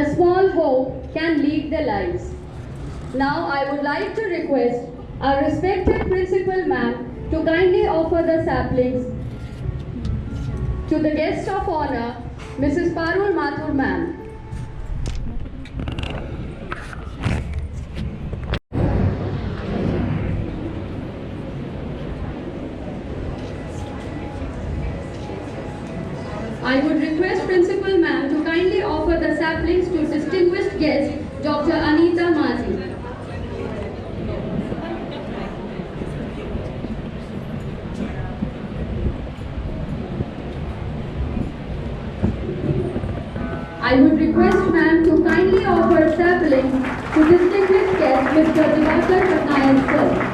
a small hope can lead their lives. Now I would like to request our respected principal ma'am to kindly offer the saplings to the guest of honor, Mrs. Parul Mathur ma'am. I would request Principal Ma'am to kindly offer the saplings to distinguished guest, Dr. Anita Mazi. I would request Ma'am to kindly offer saplings to distinguished guest, Mr. Vyapar sir.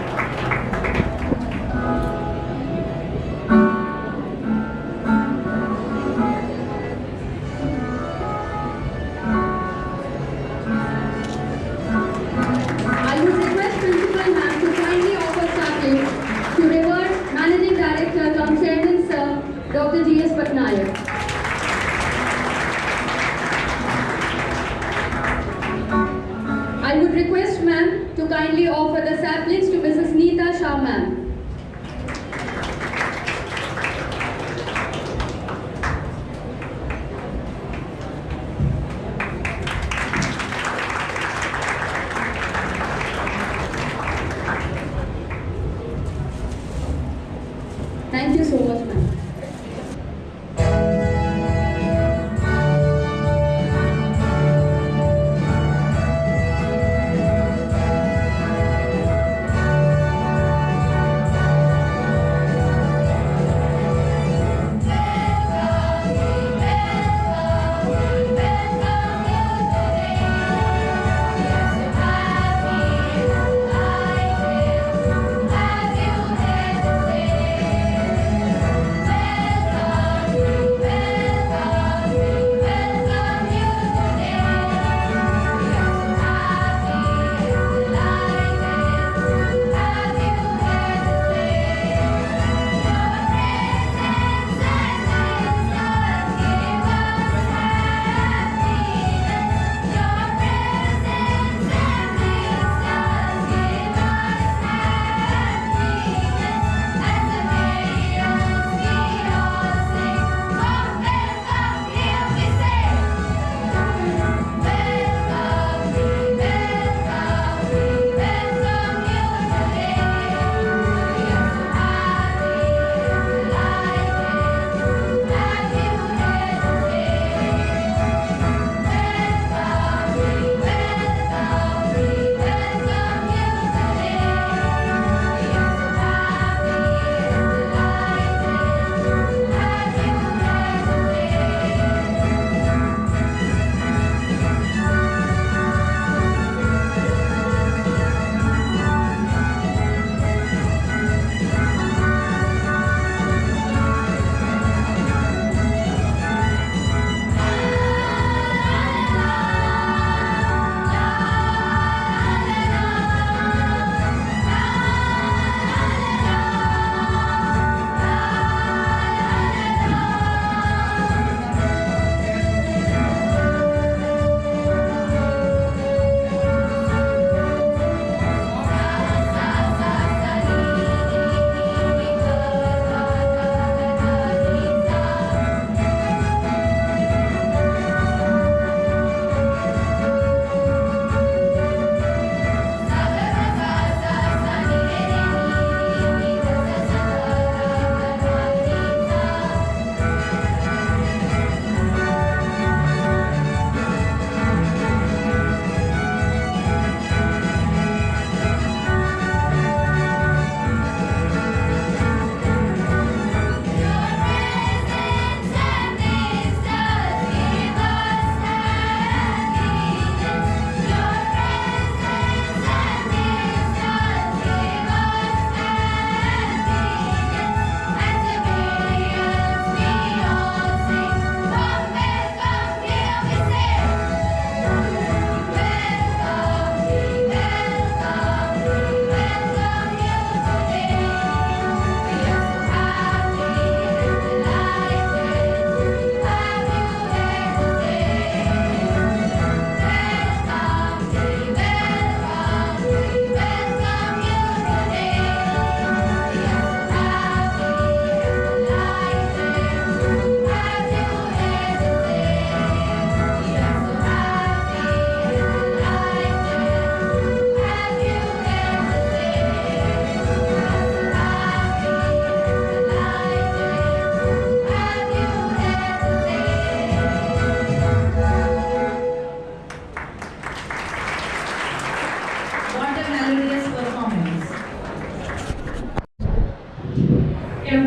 I would request ma'am to kindly offer the saplings to Mrs. Neeta Shah ma'am. Thank you so much ma'am.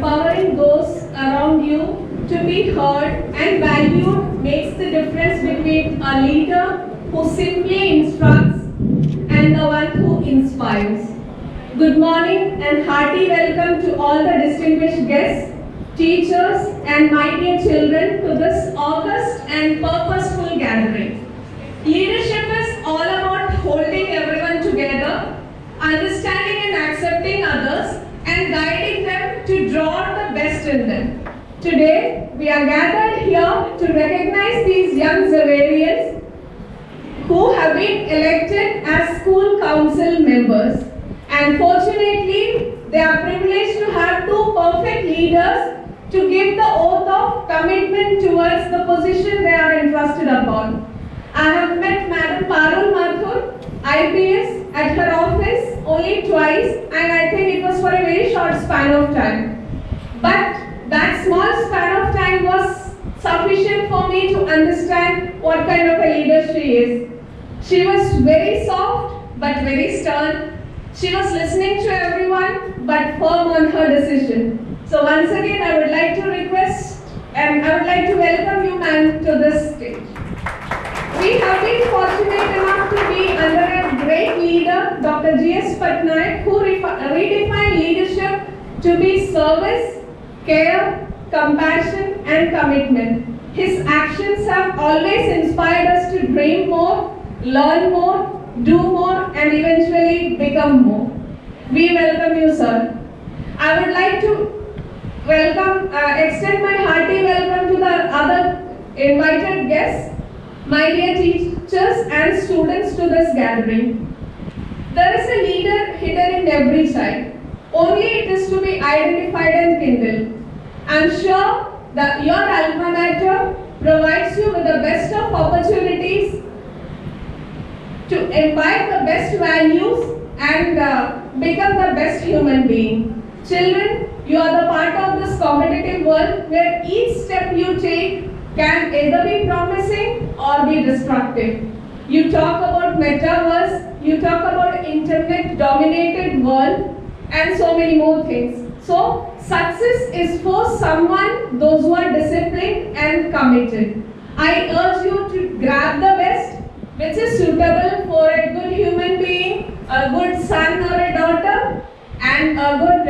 empowering those around you to be heard and valued makes the difference between a leader who simply instructs and the one who inspires. Good morning and hearty welcome to all the distinguished guests, teachers and my dear children to this august and purposeful gathering. Leadership is all about holding everyone together, understanding and accepting others, and guiding them to draw the best in them. Today, we are gathered here to recognize these young Xavierians who have been elected as school council members. And fortunately, they are privileged to have two perfect leaders to give the oath of commitment towards the position they are entrusted upon. I have met Madam Parul Mathur, IPS, at her office only twice, and I think it was for a very short span of time. But that small span of time was sufficient for me to understand what kind of a leader she is. She was very soft but very stern. She was listening to everyone but firm on her decision. So once again, I would like to request and I would like to welcome you, ma'am, to this stage. We have been fortunate enough to be under a great leader, Dr. G.S. Patnaik, who redefined leadership to be service, care, compassion, and commitment. His actions have always inspired us to dream more, learn more, do more, and eventually become more. We welcome you, sir. I would like to extend my hearty welcome to the other invited guests, my dear teachers and students to this gathering. There is a leader hidden in every child. Only it is to be identified and kindled. I am sure that your alma mater provides you with the best of opportunities to imbibe the best values and become the best human being. Children, you are the part of this competitive world where each step you take can either be promising or be destructive. You talk about metaverse, you talk about internet-dominated world, and so many more things. So, success is for someone, those who are disciplined and committed. I urge you to grab the best, which is suitable for a good human being, a good son or a daughter, and a good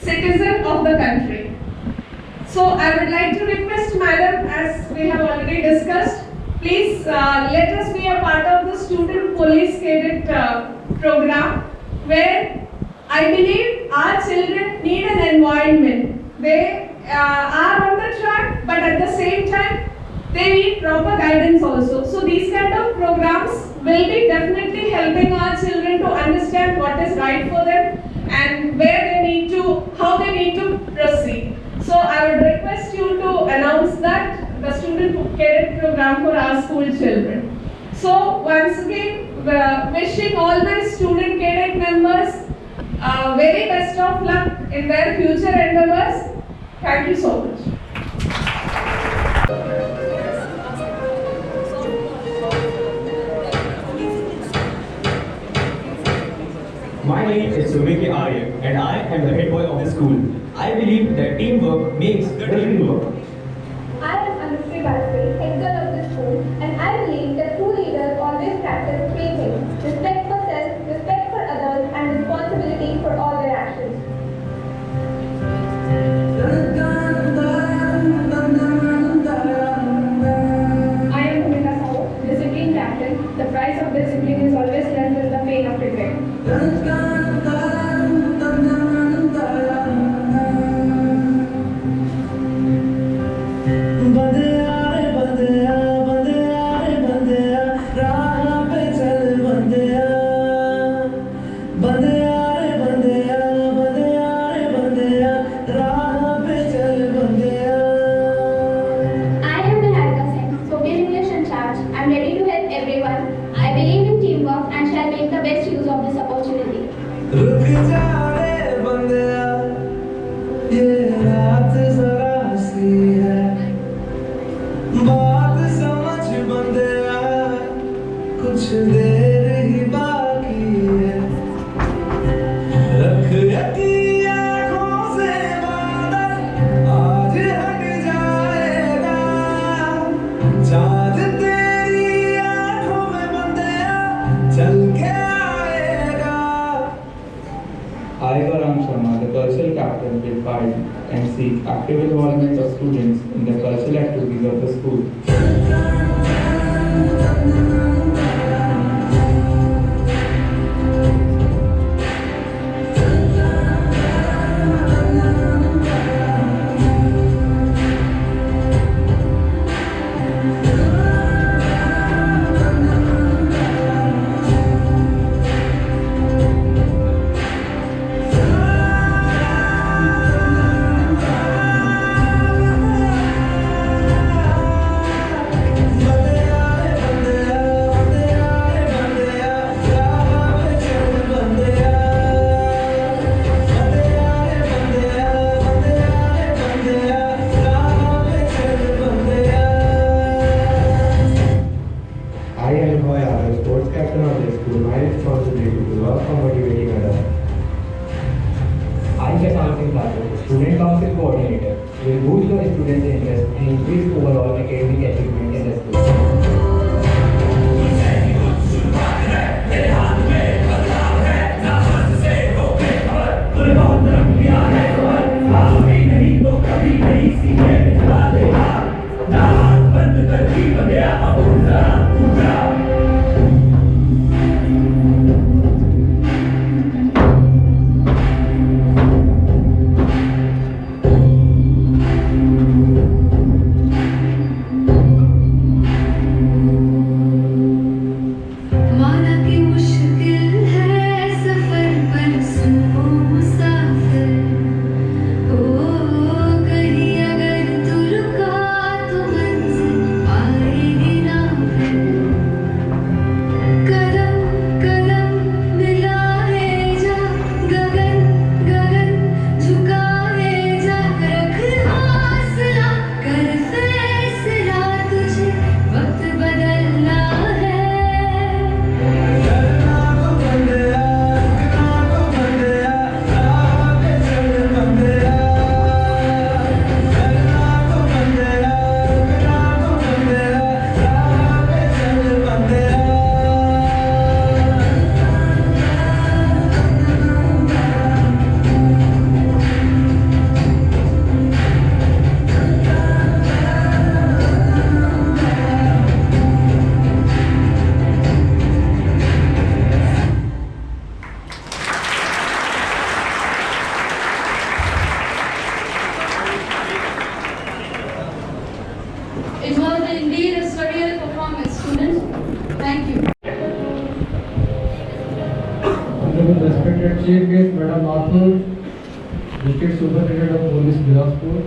citizen of the country. So I would like to request Madam, as we have already discussed, please let us be a part of the student police cadet program, where I believe our children need an environment. They are on the track, but at the same time, they need proper guidance also. So these kind of programs will be definitely helping our children to understand what is right for them and where they need to, how they need to proceed. So I would request you to announce that the student cadet program for our school children. So once again, wishing all my student cadet members very best of luck in their future endeavors. Thank you so much. My name is Sumiki Arya and I am the head boy of the school. I believe that teamwork makes the dream work. I am Bilaspur, head girl of the school, and I believe that true leaders always practice three things: respect for self, respect for others, and responsibility for all their actions. I am Bilaspur, discipline captain. The price of discipline is always less than the pain of regret. I'm ready to help everyone. I believe in teamwork and shall make the best use of this opportunity. active involvement of students in the cultural activities of the school. I am Vyapar, the sports captain of the school. My responsibility to work for motivating others. I am Anshul Thakur, student council coordinator. We will boost your students' interest and increase overall academic achievement in the school. माना कि मुश्किल है सफर पर सुनो मुसाफिर ओ कहीं अगर तू रुका तो मंजिल पाएगी ना फिर कदम कदम मिला है जा गगन गगन झुका है जा रख हौसला कर फैसला तुझे वक्त बदलना है It was indeed a surreal performance, students. Thank you. Honorable respected Chief Guest, Madam Mathur, District Superintendent of Police Bilaspur,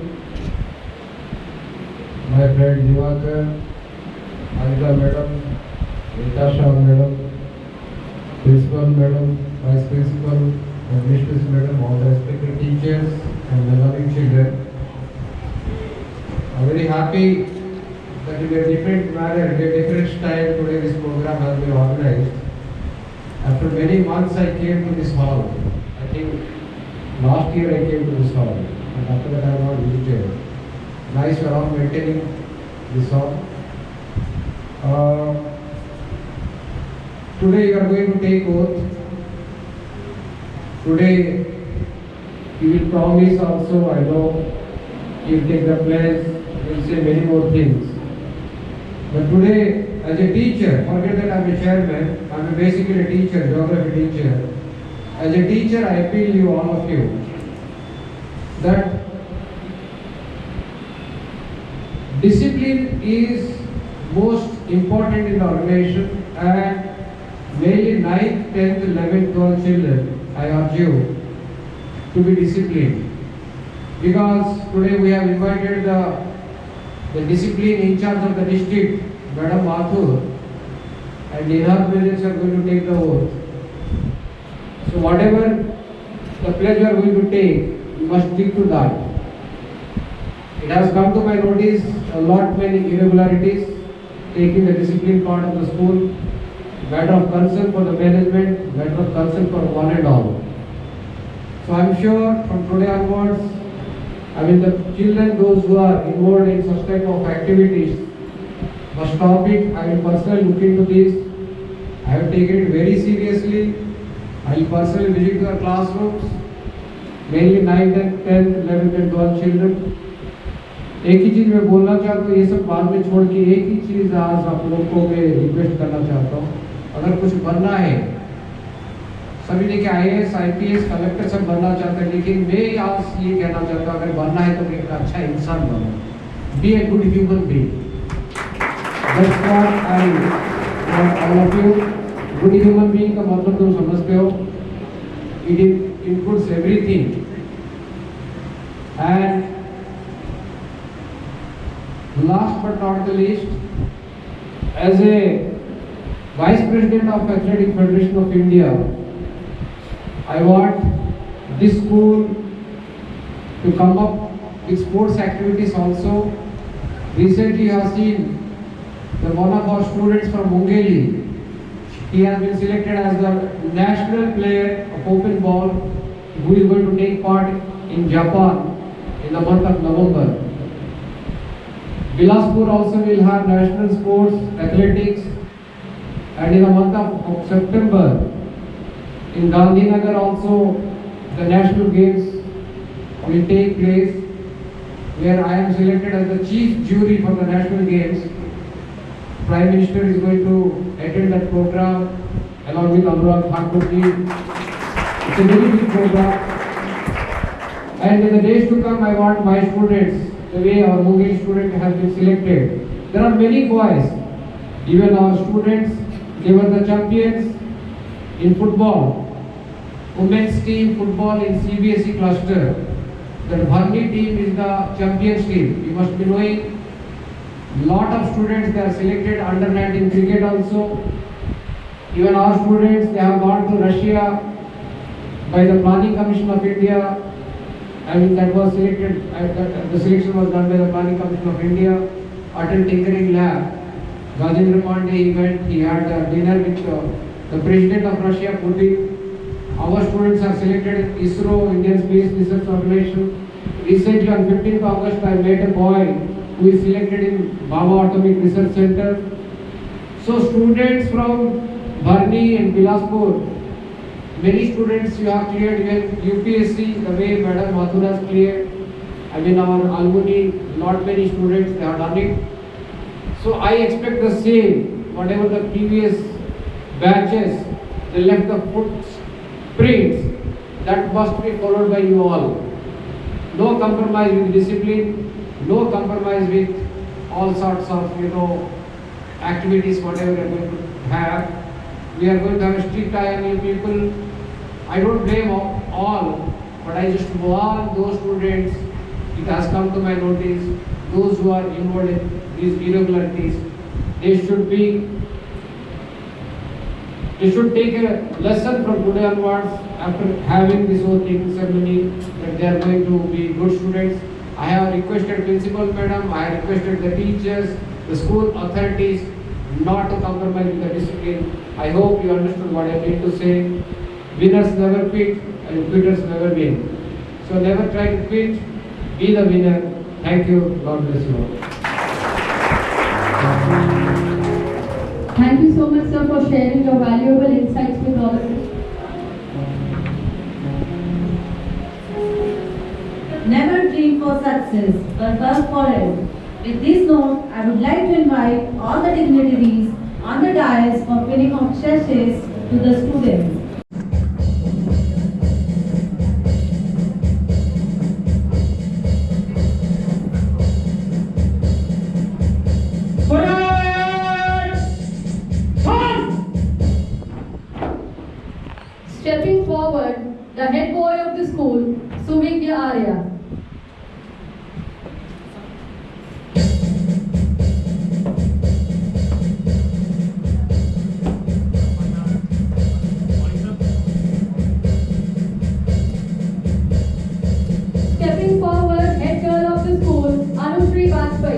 my friend Xavier, Anita Madam, Natasha Madam, Principal Madam, Vice Principal, Administration Madam, all the respected teachers and the loving children. I'm very happy that in a different manner, in a different style, today this program has been organized. After many months I came to this hall. I think last year I came to this hall, and after that I have not visited. Nice around maintaining this hall. Today you are going to take oath. Today you will promise also, I know, you will take the pledge, you will say many more things. But today, as a teacher, forget that I am a chairman, I am basically a teacher, geography teacher. As a teacher, I appeal you, all of you, that discipline is most important in the organization, and mainly 9th, 10th, 11th, 12th children, I urge you to be disciplined. Because today we have invited the discipline in charge of the district, Madam Mathur, and in her presence you are going to take the oath. So whatever the pledge you are going to take, you must stick to that. It has come to my notice a lot many irregularities taking the discipline part of the school, matter of concern for the management, matter of concern for one and all. So I am sure from today onwards, the children, those who are involved in such type of activities, must stop it. I will personally look into this. I have taken it very seriously. I will personally visit your classrooms, mainly 9th, 10th, 11th and 12th children. एक ही चीज़ मैं बोलना चाहता हूँ, ये सब बाद में छोड़ के एक ही चीज़ आज आप लोग को मैं रिक्वेस्ट करना चाहता हूँ। अगर कुछ बनना है, सभी देखिए IAS, IPS, कलेक्टर सब बनना चाहते हैं, लेकिन मैं आज ये कहना चाहता हूँ, अगर बनना है तो एक अच्छा इंसान बनो, be a good human being. That's what I want all of you. Good human being का मतलब तुम समझते हो, it includes everything. And last but not the least, as a Vice President of Athletic Federation of India, I want this school to come up with sports activities also. Recently, I have seen that one of our students from Mungeli, he has been selected as the national player of open ball, who is going to take part in Japan in the month of November. Bilaspur also will have national sports, athletics, and in the month of September, in Gandhinagar also, the national games will take place, where I am selected as the chief jury for the national games. Prime Minister is going to attend that program along with Anurag Thakurji. It's a very big program. And in the days to come, I want my students, the way our Mughal student has been selected. There are many boys, even our students, they were the champions in football. Women's team football in CBSE cluster. The Bharni team is the champions team. You must be knowing, lot of students they are selected under 19 cricket also. Even our students, they have gone to Russia by the Planning Commission of India. I mean, that was selected, the selection was done by the Planning Commission of India. Atal Tinkering Lab, Gajendra Pandey, he went, he had a dinner with the President of Russia, Putin. Our students are selected in ISRO, Indian Space Research Organization. Recently on 15th August, I met a boy who is selected in Baba Atomic Research Center. So students from Bharni and Bilaspur, many students you have cleared, even UPSC, the way Madam Mathura has cleared. I mean, our alumni, not many students, they have done it. So I expect the same, whatever the previous batches, they left the footprints, that must be followed by you all. No compromise with discipline, no compromise with all sorts of, activities, whatever we are going to have. We are going to have a strict eye on you people. I don't blame all, but I just warn those students, it has come to my notice, those who are involved in these irregularities, they should take a lesson from today onwards after having this whole taking ceremony, that they are going to be good students. I have requested principal madam, I have requested the teachers, the school authorities not to compromise with the discipline. I hope you understood what I mean to say. Winners never quit and quitters never win. So never try to quit, be the winner. Thank you, God bless you all. Thank you so much, sir, for sharing your valuable insights with all of us. Never dream for success, but work for it. With this note, I would like to invite all the dignitaries on the dais for pinning of sashes to the students. Stepping forward, the head boy of the school, Xavier. Stepping forward, head girl of the school, Vyapar.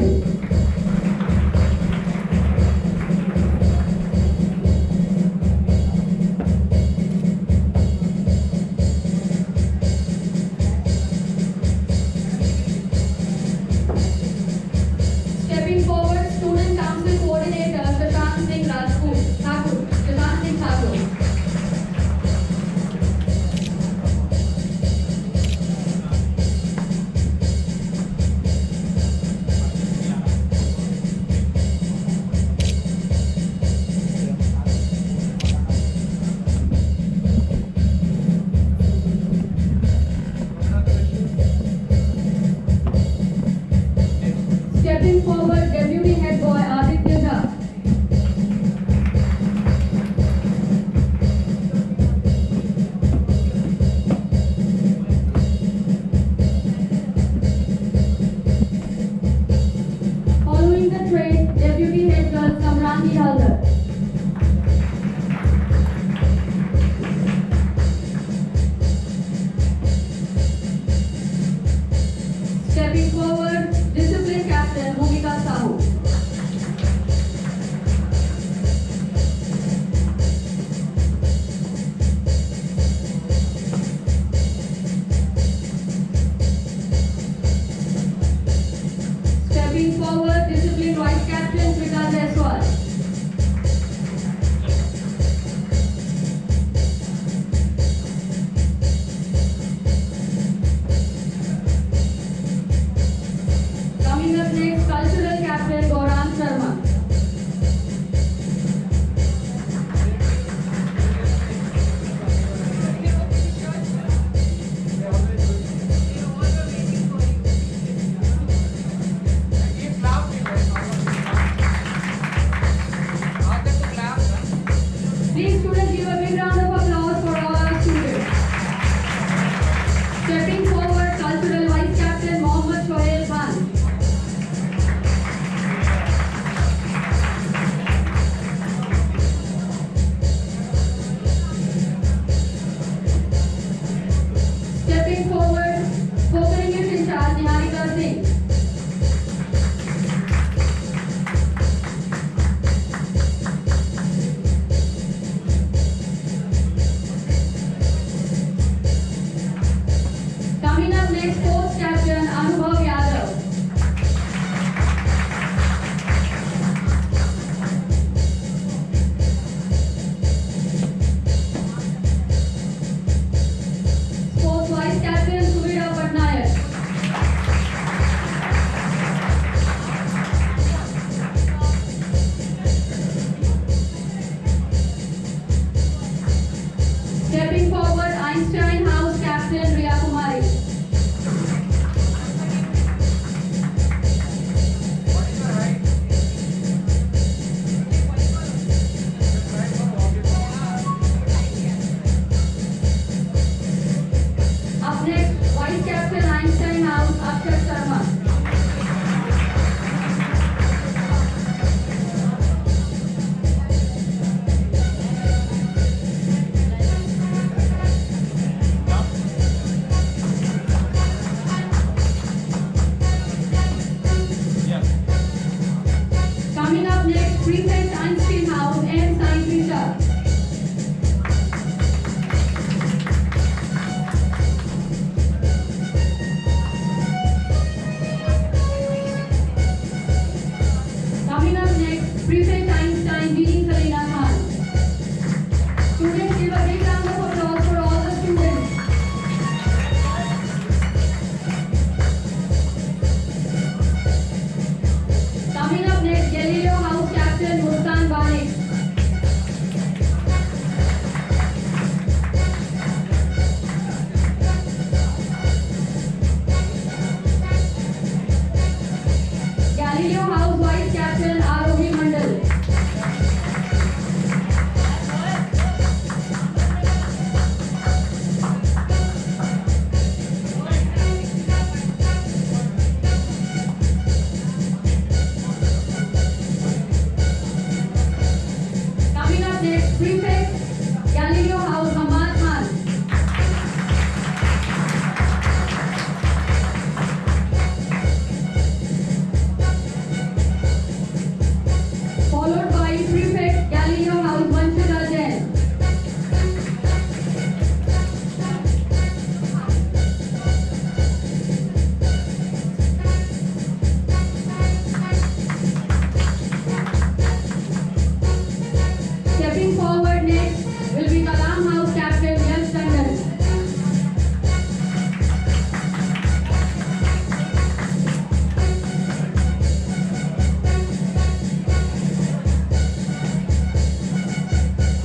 Kalam House Captain Yash Tandon.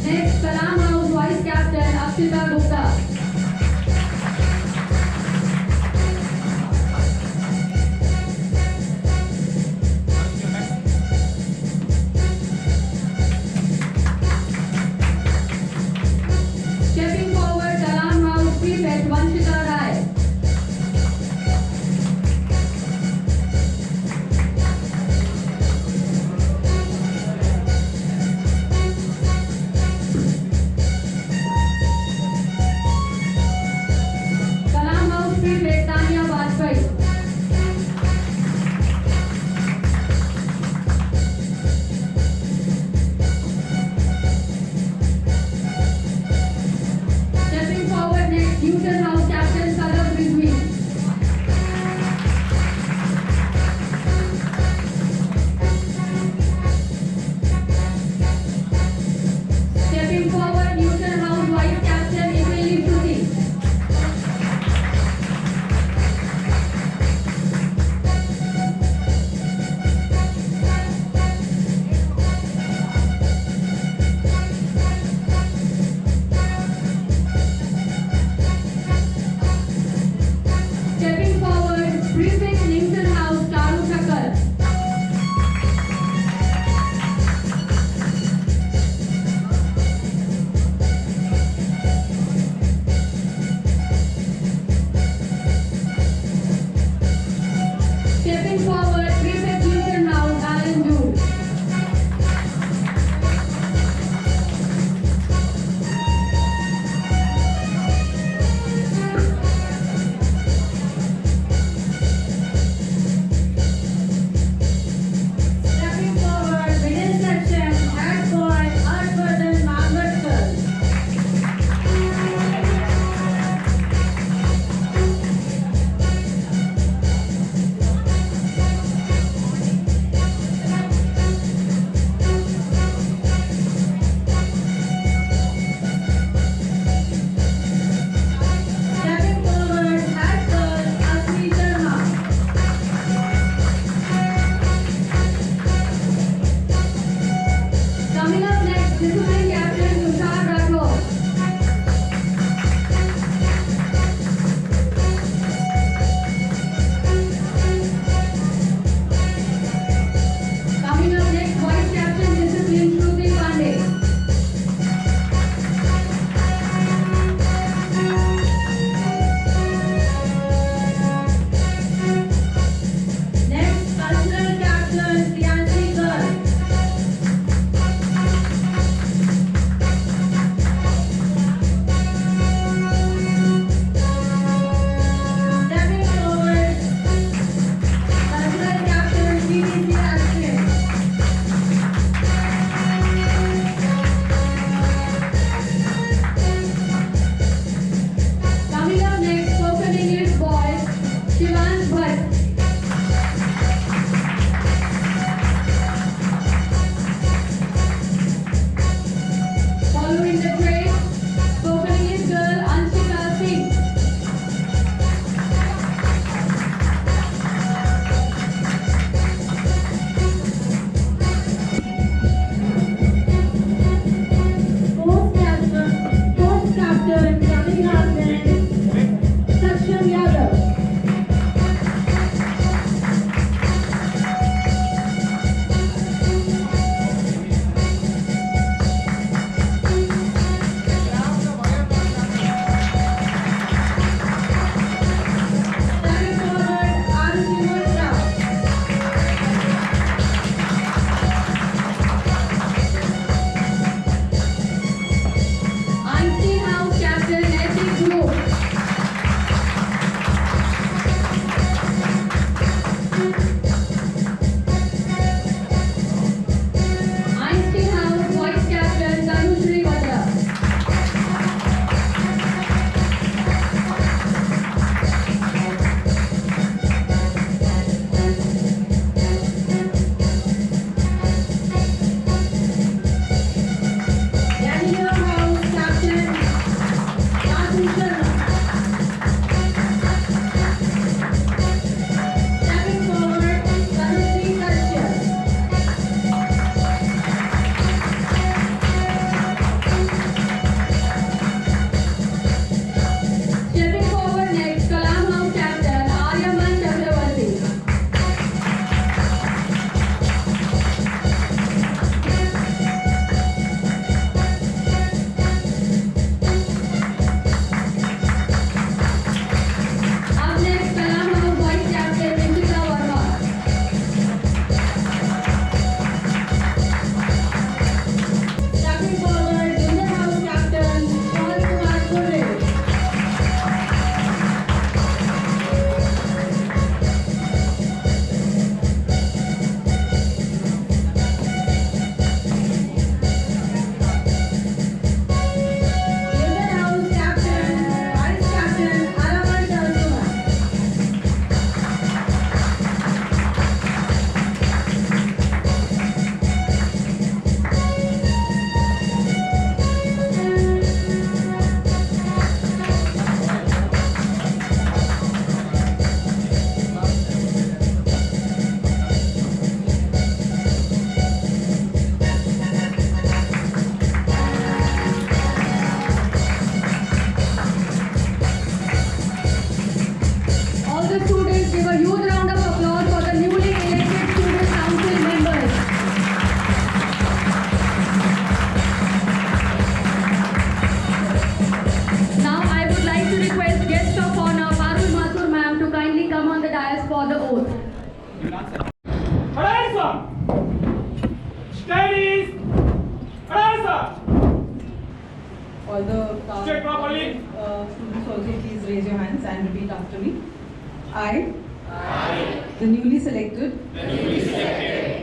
Next, Kalam House Vice Captain Akshita Gupta. Stepping forward, Kalam House Prefect Vanshika Rai. Kalam House Prefect Tanya Bajpai. Stepping forward next, Newton House Captain Saurabh Rizvi. Stepping forward, Newton House Vice Captain Emily Shruti. all the students also please raise your hands and repeat after me. I, the newly selected,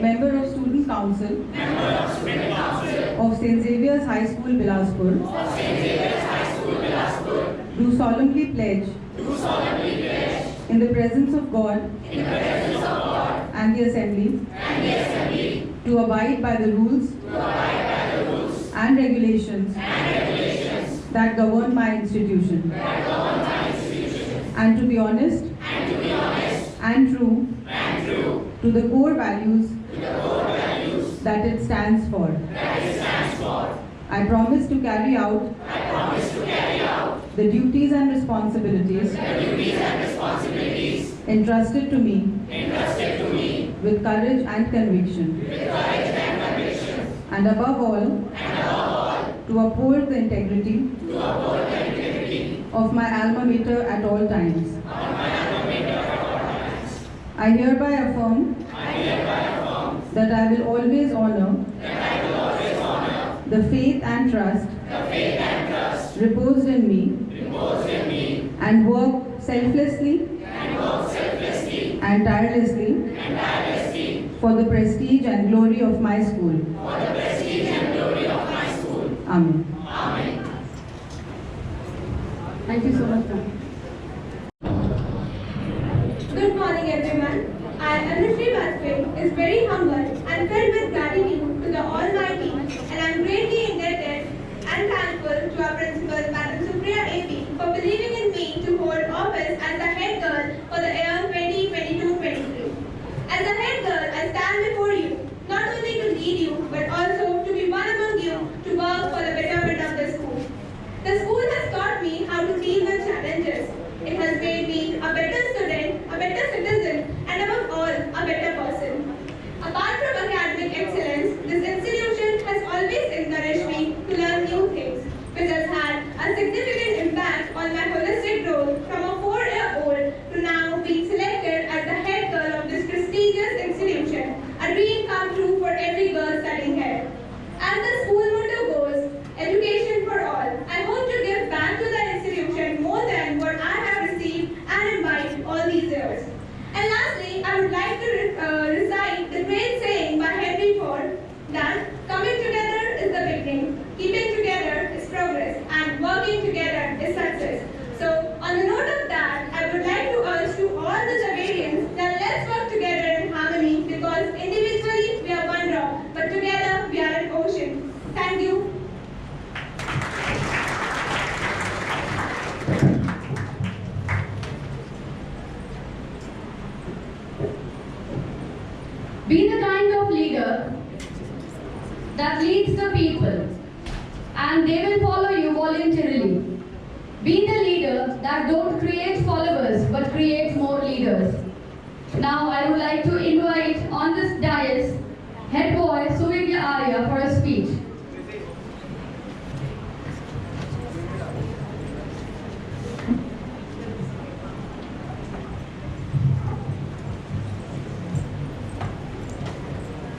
member of Student Council, of St. Xavier's High School, Bilaspur, do solemnly pledge, in the presence of God, and the Assembly, to abide by the rules, and regulations, that govern my institution, and to be honest, and true, to the core values, that it stands for. I promise to carry out the duties and responsibilities entrusted to me with courage and conviction, and above all, to uphold the integrity of my alma mater at all times. I hereby affirm that I will always honor the faith and trust reposed in me, and work selflessly and tirelessly for the prestige and glory of my school. Amen. Thank you so much, ma'am. Good morning, everyone. I, Bilaspur, is very humble and filled with gratitude to the Almighty, and I am greatly indebted and thankful to our principal, Madam Supriya AP, for believing in me to hold office as the head girl for the year 2022-23. As the head girl, I stand before you, not only to lead you, but also to be one among you to work for the betterment of the school. The school has taught me how to deal with challenges. It has made me a better student, a better citizen, and above all, a better person. Apart from academic excellence, this institution has always encouraged me to learn new things, which has had a significant impact on my holistic growth from a 4-year-old to now being selected as the head girl of this prestigious institution, a dream come true for every girl studying here. As the school motto goes, education for all, I hope to give back to the institution more than what I have received and imbibed all these years. And lastly, I would like to recite the great saying by Henry Ford that coming together is the beginning, keeping together is progress, and working together is success. So, on the note of that, I would like to urge to all the Xaverians that let's work together in harmony, because individually we are one drop, but together we are an ocean. Thank you. Be the kind of leader that leads the people, and they will follow you voluntarily. Be the leader that don't create followers but create more leaders. Now I would like to invite on this dais head boy Xavier for a speech.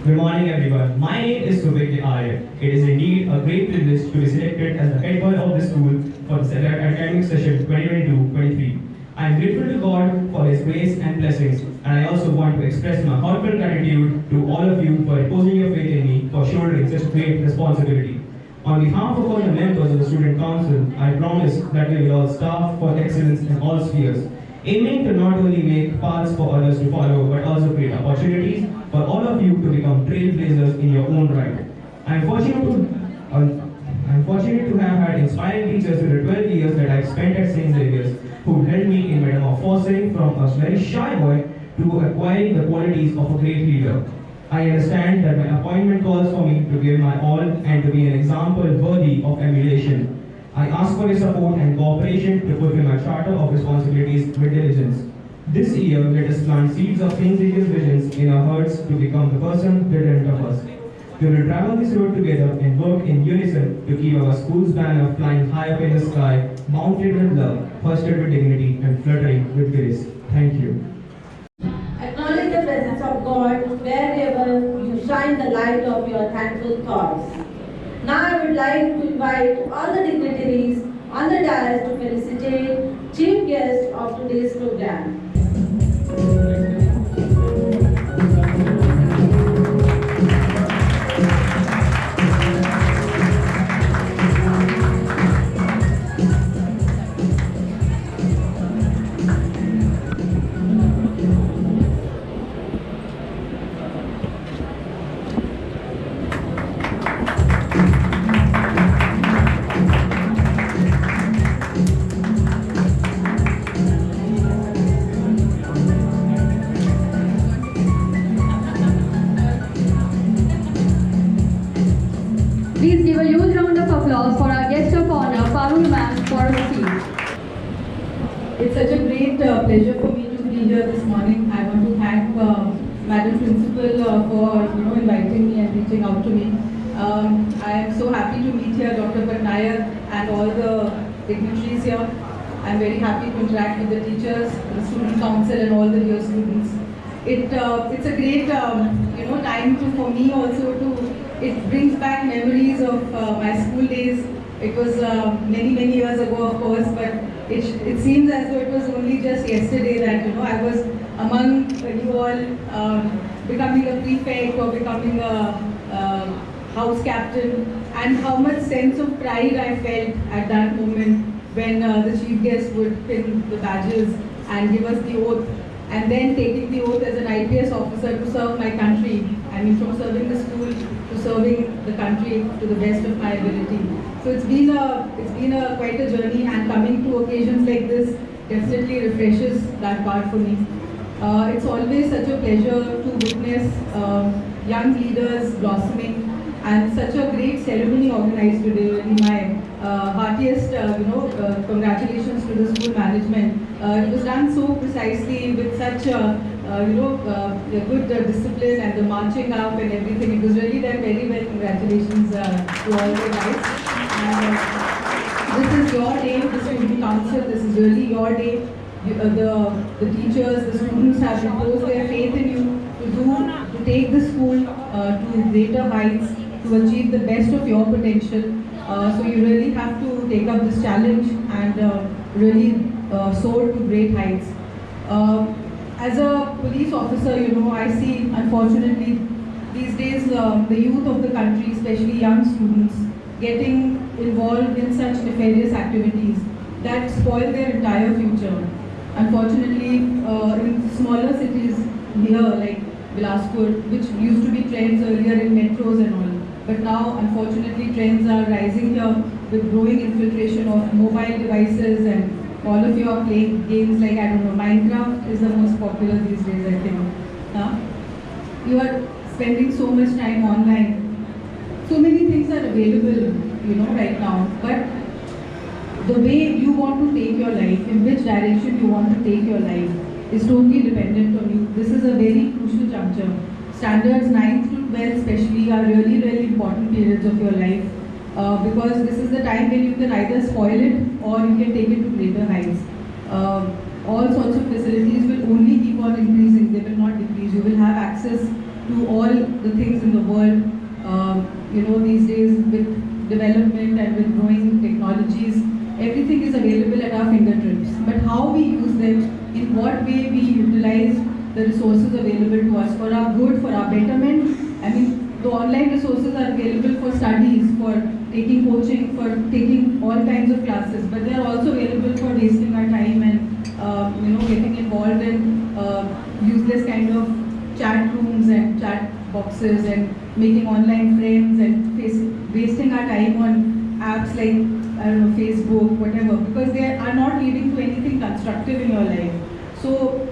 Good morning, everyone. My name is Xavier. It is indeed a great privilege to be selected as the head boy of the school for the academic session 2022-23. I am grateful to God for His grace and blessings, and I also want to express my heartfelt gratitude to all of you for reposing your faith in me for shouldering such great responsibility. On behalf of all the members of the Student Council, I promise that we will all strive for excellence in all spheres, aiming to not only make paths for others to follow, but also create opportunities for all of you to become trailblazers in your own right. I am fortunate to have had inspiring teachers through the 12 years that I have spent at St. Xavier's, who helped me in metamorphosing from a very shy boy to acquiring the qualities of a great leader. I understand that my appointment calls for me to give my all and to be an example worthy of emulation. I ask for your support and cooperation to fulfill my charter of responsibilities with diligence. This year, let us plant seeds of St. Xavier's visions in our hearts to become the person built of us. We will travel this road together and work in unison to keep our school's banner flying high up in the sky, mounted with love, hoisted with dignity, and fluttering with grace. Thank you. Acknowledge the presence of God wherever you shine the light of your thankful thoughts. Now I would like like to invite all the dignitaries on the dais to felicitate chief guest of today's program. Please give a huge round of applause for our guest of honor, Parul ma'am, for a speech. It's such a great pleasure for me to be here this morning. I want to thank Madam Principal for inviting me and reaching out to me. I am so happy to meet here Dr. Patnaik and all the dignitaries here. I'm very happy to interact with the teachers, the student council and all the dear students. It's a great time for me also to. It brings back memories of my school days. It was many years ago, of course, but it seems as though it was only just yesterday that I was among you all, becoming a prefect or becoming a house captain, and how much sense of pride I felt at that moment when the chief guest would pin the badges and give us the oath, and then taking the oath as an IPS officer to serve my country. I mean, from serving the school to serving the country to the best of my ability. So it's been a quite a journey, and coming to occasions like this definitely refreshes that part for me. It's always such a pleasure to witness young leaders blossoming, and such a great ceremony organized today. Really, my heartiest congratulations to the school management. It was done so precisely with such the good discipline and the marching up and everything. It was really done very well. Congratulations to all the guys. And this is your day, the student council. This is really your day. The teachers, the students have imposed their faith in you to take the school to greater heights, to achieve the best of your potential. So you really have to take up this challenge and really soar to great heights. As a police officer, I see, unfortunately, these days the youth of the country, especially young students, getting involved in such nefarious activities that spoil their entire future. Unfortunately, in smaller cities here, like Bilaspur, which used to be trends earlier in metros and all, but now, unfortunately, trends are rising here with growing infiltration of mobile devices, and all of you are playing games like, I don't know, Minecraft is the most popular these days, I think. You are spending so much time online. So many things are available, right now. But the way you want to take your life, in which direction you want to take your life, is totally dependent on you. This is a very crucial juncture. Standards 9th to 12th especially are really important periods of your life. Because this is the time when you can either spoil it or you can take it to greater heights. All sorts of facilities will only keep on increasing, they will not decrease. You will have access to all the things in the world. These days with development and with growing technologies, everything is available at our fingertips. But how we use them, in what way we utilize the resources available to us for our good, for our betterment. I mean, the online resources are available for studies, for taking coaching, for taking all kinds of classes, but they are also available for wasting our time and getting involved in useless kind of chat rooms and chat boxes and making online friends and wasting our time on apps like, I don't know, Facebook, whatever, because they are not leading to anything constructive in your life. So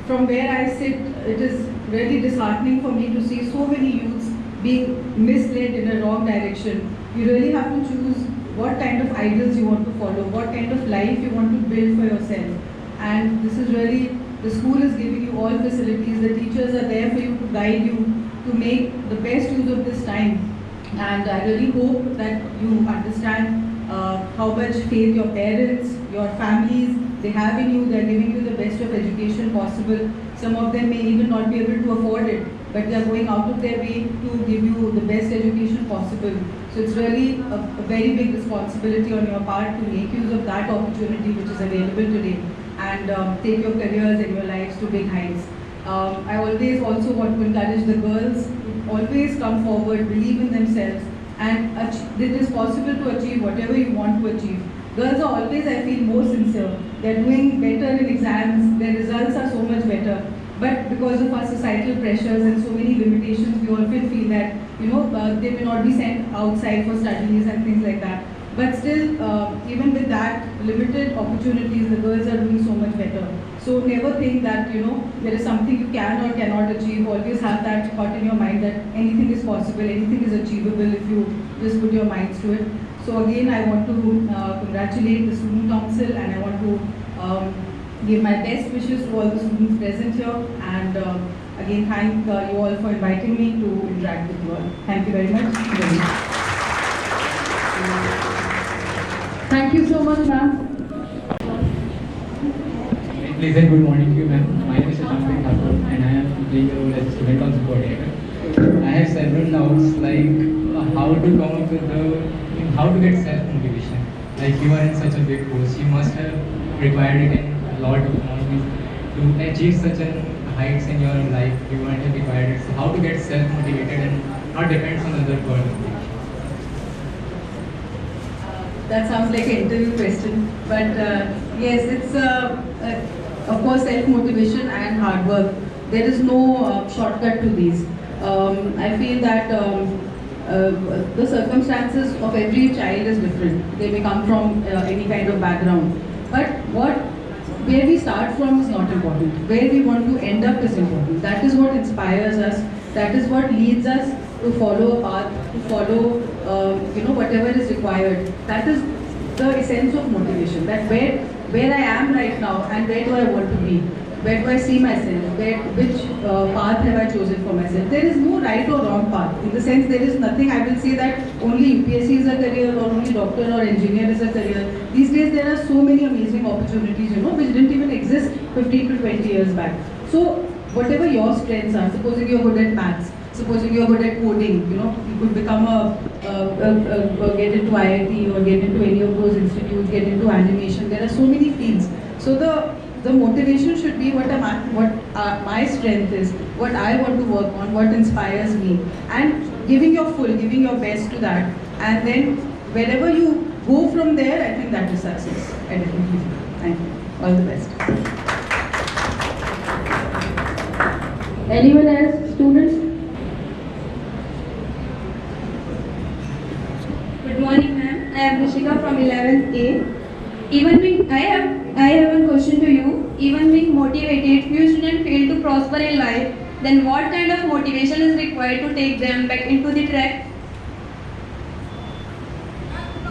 from where I sit, it is really disheartening for me to see so many youths being misled in a wrong direction. You really have to choose what kind of ideals you want to follow, what kind of life you want to build for yourself. And this is really, the school is giving you all facilities, the teachers are there for you to guide you, to make the best use of this time. And I really hope that you understand how much faith your parents, your families, they have in you, they are giving you the best of education possible. Some of them may even not be able to afford it, but they are going out of their way to give you the best education possible. So it's really a very big responsibility on your part to make use of that opportunity which is available today and take your careers and your lives to big heights. I always also want to encourage the girls to always come forward, believe in themselves, and it is possible to achieve whatever you want to achieve. Girls are always, I feel, more sincere. They're doing better in exams, their results are so much better. But because of our societal pressures and so many limitations, we often feel that, they may not be sent outside for studies and things like that. But still, even with that limited opportunities, the girls are doing so much better. So never think that, there is something you can or cannot achieve. Always have that thought in your mind that anything is possible, anything is achievable if you just put your minds to it. So again, I want to congratulate the Student Council, and I want to give my best wishes to all the students present here, and again thank you all for inviting me to interact with you all. Thank you very much. Thank you so much, ma'am. Pleasant good morning to you, ma'am. My name is Xavier, and I am playing the role as student council coordinator. I have several doubts, like how to come up with how to get self-motivation. Like, you are in such a big post, you must have required it in a lot of knowledge to achieve such an heights in your life. You might have required it. So how to get self-motivated and not depend on other person. That sounds like an interview question, but yes, it's of course self-motivation and hard work. There is no shortcut to these. I feel that the circumstances of every child is different. They may come from any kind of background, but where we start from is not important. Where we want to end up is important. That is what inspires us. That is what leads us to follow a path, to follow whatever is required. That is the essence of motivation. That where I am right now and where do I want to be? Where do I see myself? Which path have I chosen for myself? There is no right or wrong path. In the sense, there is nothing I will say that only UPSC is a career or only doctor or engineer is a career. These days there are so many amazing opportunities, which didn't even exist 15 to 20 years back. So whatever your strengths are, supposing you're good at maths, supposing you're good at coding, you could become get into IIT or get into any of those institutes, get into animation. There are so many fields. So the motivation should be what my strength is, what I want to work on, what inspires me, and giving your best to that. And then wherever you go from there, I think that is success. I definitely feel. Thank you. All the best. Anyone else? Students? Good morning, ma'am. I am Rishika from 11th A. I have a question to you. Even being motivated, few students fail to prosper in life. Then what kind of motivation is required to take them back into the track?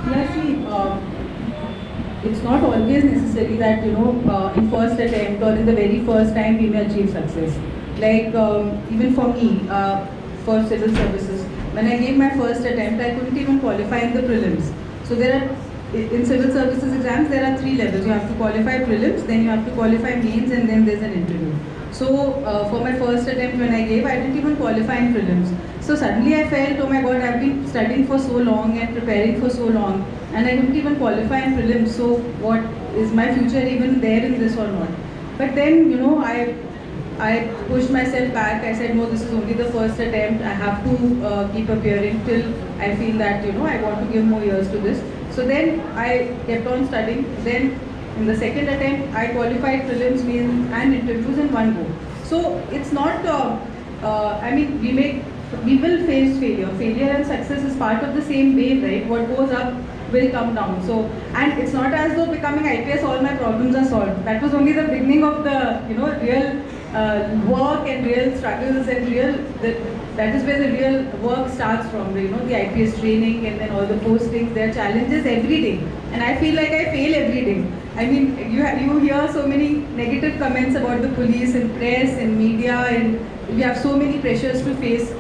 Yeah, see, it's not always necessary that, in first attempt or in the very first time we may achieve success. Like, even for me, for civil services, when I gave my first attempt, I couldn't even qualify in the prelims. So in civil services exams, there are 3 levels. You have to qualify prelims, then you have to qualify mains, and then there's an interview. So for my first attempt when I gave, I didn't even qualify in prelims. So suddenly I felt, oh my God, I've been studying for so long and preparing for so long, and I couldn't even qualify in prelims. So what is my future even there in this or not? But then, I pushed myself back. I said, no, this is only the first attempt. I have to keep appearing till I feel that, I want to give more years to this. So then I kept on studying. Then in the second attempt, I qualified prelims, mains and interviews in one go. So it's not, we will face failure. Failure and success is part of the same wave, right? What goes up will come down. So, and it's not as though becoming IPS all my problems are solved. That was only the beginning of the, real work and real struggles and that is where the real work starts from, the IPS training and then all the postings. There are challenges every day, and I feel like I fail every day. I mean, you hear so many negative comments about the police and press and media, and we have so many pressures to face.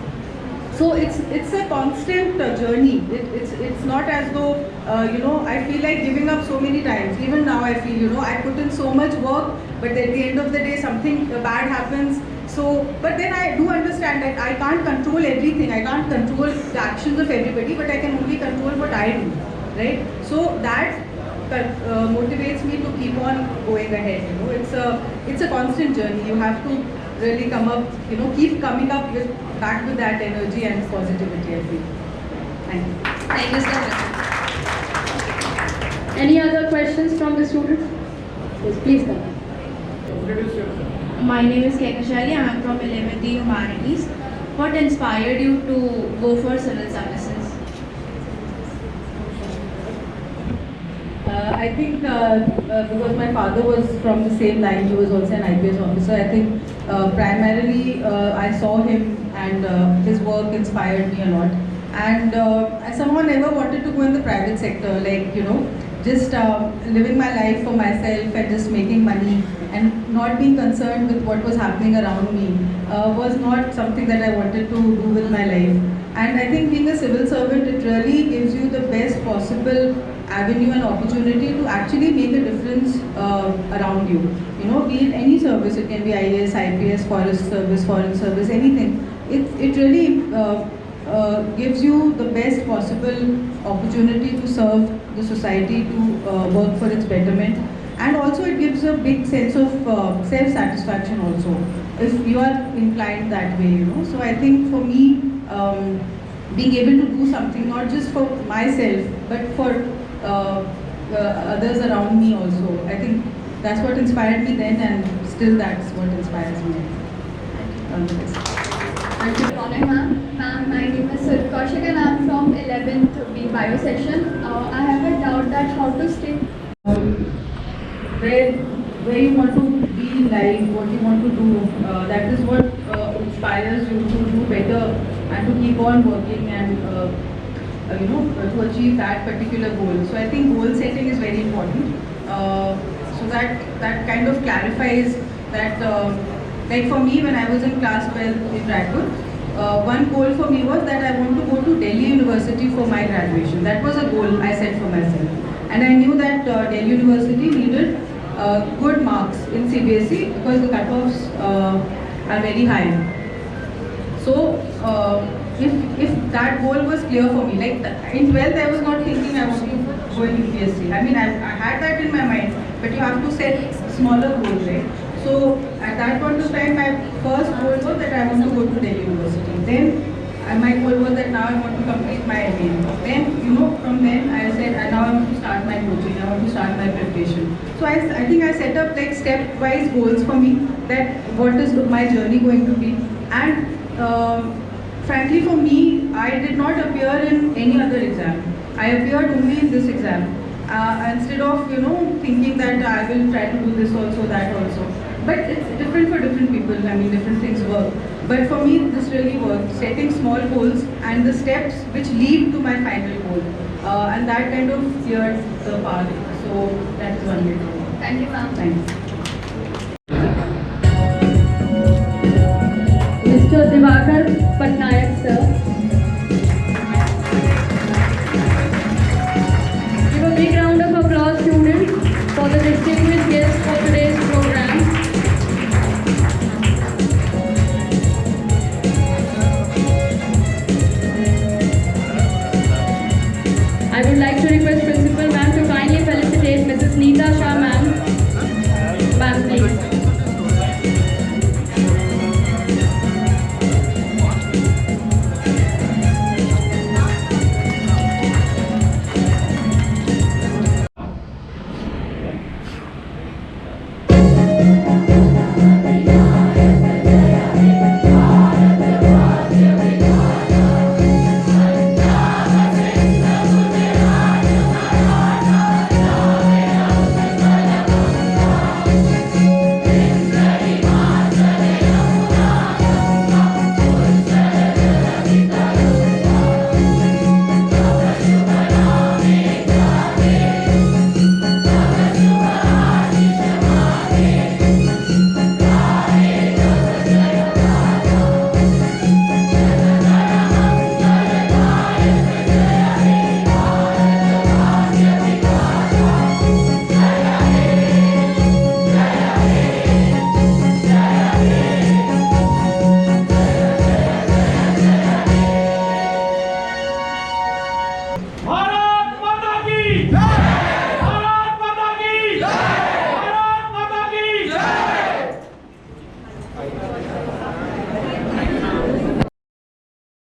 So it's a constant journey. It's not as though I feel like giving up so many times. Even now I feel, I put in so much work, but at the end of the day something bad happens. So, but then I do understand that I can't control everything. I can't control the actions of everybody, but I can only control what I do, right? So that motivates me to keep on going ahead. It's a constant journey. You have to really come up, keep coming up back with that energy and positivity, I feel. Thank you. Thank you so much. Any other questions from the students? Yes, please come. My name is Kekashali. I am from 11th Humanities. What inspired you to go for civil services? I think because my father was from the same line, he was also an IPS officer. I think primarily I saw him and his work inspired me a lot. And I somehow never wanted to go in the private sector, like, just living my life for myself and just making money and not being concerned with what was happening around me was not something that I wanted to do with my life. And I think being a civil servant, it really gives you the best possible avenue and opportunity to actually make a difference around you. Be it any service, it can be IAS, IPS, forest service, foreign service, anything. It really gives you the best possible opportunity to serve the society, to work for its betterment. And also it gives a big sense of self-satisfaction also, if you are inclined that way, So I think for me, being able to do something not just for myself, but for others around me also, I think that's what inspired me then, and still that's what inspires me. Thank you. Good morning, ma'am. Ma'am, my name is Kaushik and I am from 11th B Bio section. I have a doubt that how to stay. Where you want to be in life, what you want to do, that is what inspires you to do better and to keep on working and to achieve that particular goal. So I think goal setting is very important. So that kind of clarifies that, like for me when I was in class 12 in Raipur, one goal for me was that I want to go to Delhi University for my graduation. That was a goal I set for myself. And I knew that Delhi University needed good marks in CBSE because the cutoffs are very high. So if that goal was clear for me, like in 12th I was not thinking I want to go in UPSC. I mean I had that in my mind, but you have to set smaller goals, right? So at that point of time my first goal was that I want to go to Delhi University. Then my goal was that now I want to complete my MA. Then, from then I said, now I want to start my coaching, I want to start my preparation. So I think I set up like step-wise goals for me, that what is my journey going to be. And frankly for me, I did not appear in any other exam. I appeared only in this exam. Instead of, thinking that I will try to do this also, that also. But it's different for different people, I mean different things work. But for me this really worked, setting small goals and the steps which lead to my final goal. And that kind of cleared the path. So that is one way. Thank you, ma'am. Thanks. Mr. Divakar Patnaik, sir. Give a big round of applause, students, for the distinguished guests for today's program. I would like to request Principal